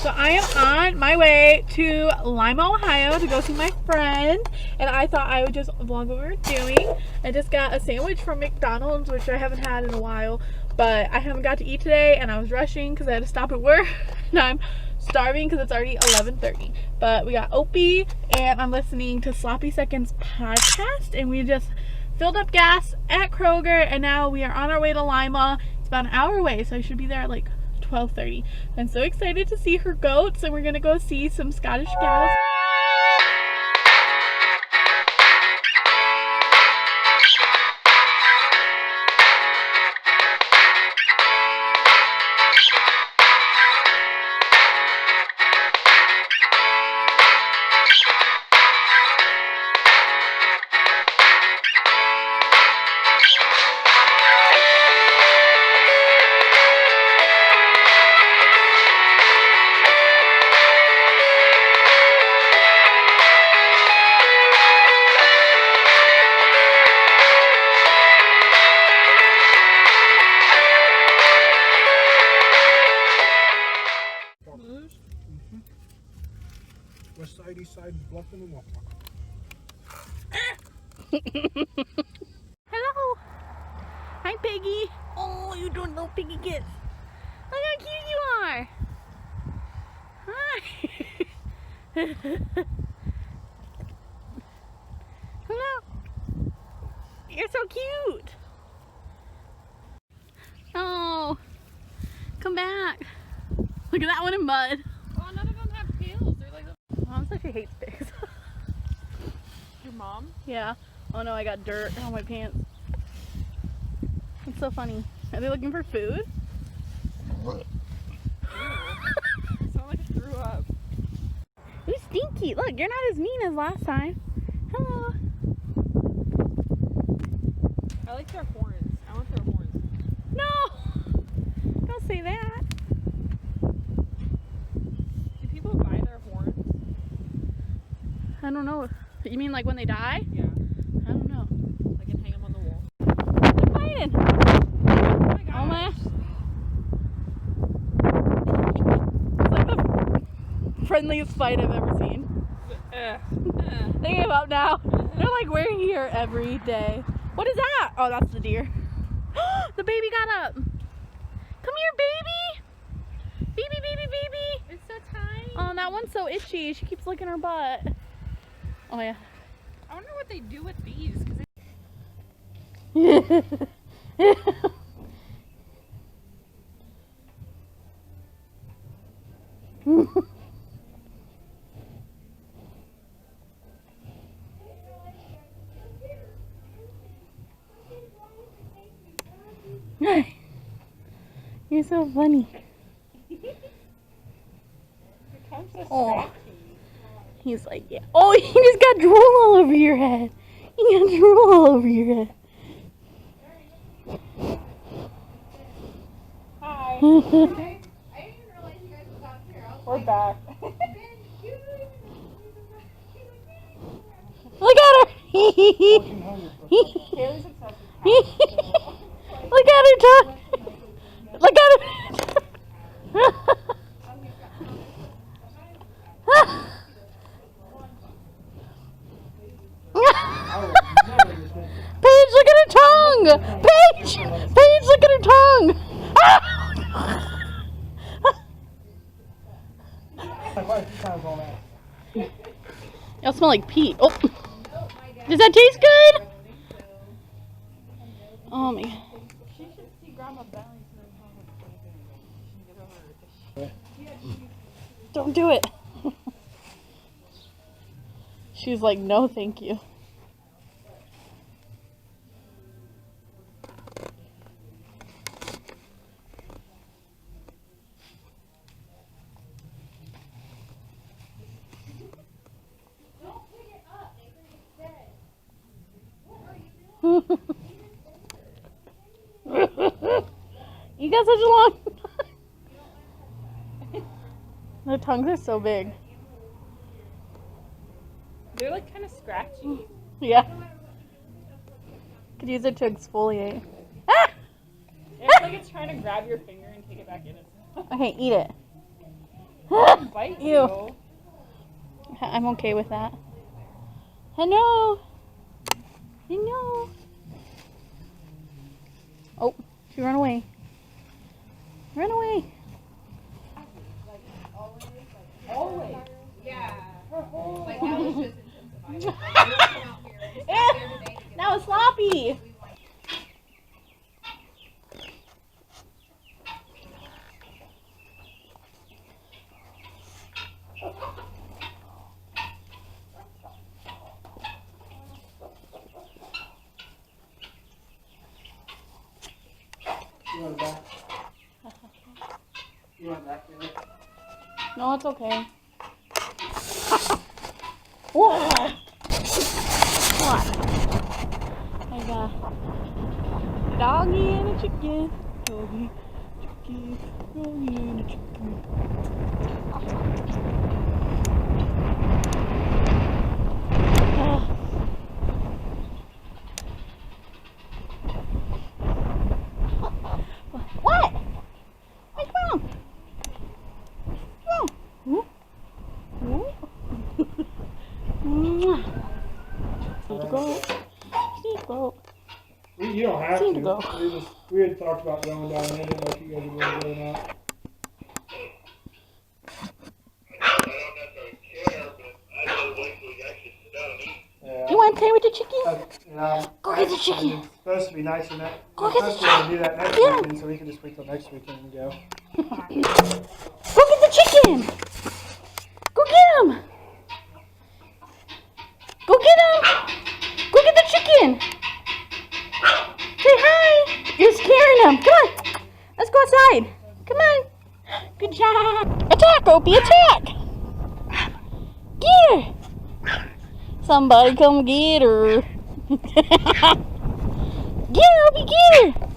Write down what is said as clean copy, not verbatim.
So I am on my way to Lima, Ohio to go see my friend, and I thought I would just vlog what we were doing. I just got a sandwich from McDonald's, which I haven't had in a while, but I haven't got to eat today, and I was rushing because I had to stop at work, and I'm starving because it's already 11:30. But we got Opie, and I'm listening to Sloppy Seconds podcast, and we just filled up gas at Kroger, and now we are on our way to Lima. It's about an hour away, so I should be there at like 12:30. I'm so excited to see her goats, and we're gonna go see some Scottish cows. West side, east side, Bluffton and Walk. Hello. Hi, Piggy. Oh, you don't know Piggy kids. Look how cute you are. Hi. Hello. You're so cute. Oh, come back. Look at that one in mud. Oh, none of them have tails. They're like Mom said she hates pigs. your mom. Yeah. Oh no, I got dirt on my pants. It's so funny. Are they looking for food? It sounded like it threw up. Ooh, stinky. Look, you're not as mean as last time. Hello. I like their horns. I want their horns. No! Don't say that. Do people buy their horns? I don't know. You mean like when they die? Yeah. I don't know. Like and hang them on the wall. They're fighting. Oh my gosh. Oh my. It's like the friendliest fight I've ever seen. They gave up now. They're like, we're here every day. What is that? Oh, that's the deer. The baby got up. Come here, baby. Baby, baby, baby. It's so tiny. Oh, that one's so itchy. She keeps licking her butt. Oh, yeah. I wonder what they do with these. Cause You're so funny. Oh, he's like, yeah. Oh, you just got drool all over your head. You got drool all over your head. hi. I didn't even realize you guys was out here. We're back. Look at her. Kaylee's obsessed Look at her, John. Look at her. Paige, look at her tongue! Paige! Paige, look at her tongue! Y'all smell like Pete. Oh! Does that taste good? Oh my god. She should see Grandma Belly so Don't do it. She's like, no, thank you. You got such a long Their tongues are so big. They're like kind of scratchy. Yeah. Could use it to exfoliate. It's like it's trying to grab your finger and take it back in itself. Okay, eat it. Bite Ew. you. I'm okay with that. Hello. Hello. Oh, she ran away. Run away. Always. Yeah. Her whole Like that was just intensified. We came out here. We sat here today to get That was sloppy. You want it back? You want it back, Taylor? No, it's okay. Whoa. What? I got a doggy and a chicken. Doggy, chicken, doggy and a chicken. What? What's wrong? What's wrong? Mwah. See the goat. See the goat. You don't have Seem to. to go. We had talked about going down there. I didn't know if you guys were going to go or not. You want to play with the chicken? Go get the It's chicken. supposed to be nice and that. Go We're get the supposed to do that next Yeah. weekend, so we can just wait till next weekend and go. Go get the chicken. Go get him. Go get him. Go get the chicken. Say hi. You're scaring him. Come on. Let's go outside. Come on. Good job. Attack, Opie. Attack. Get her. Somebody come get her. Get her, Opie. Get her.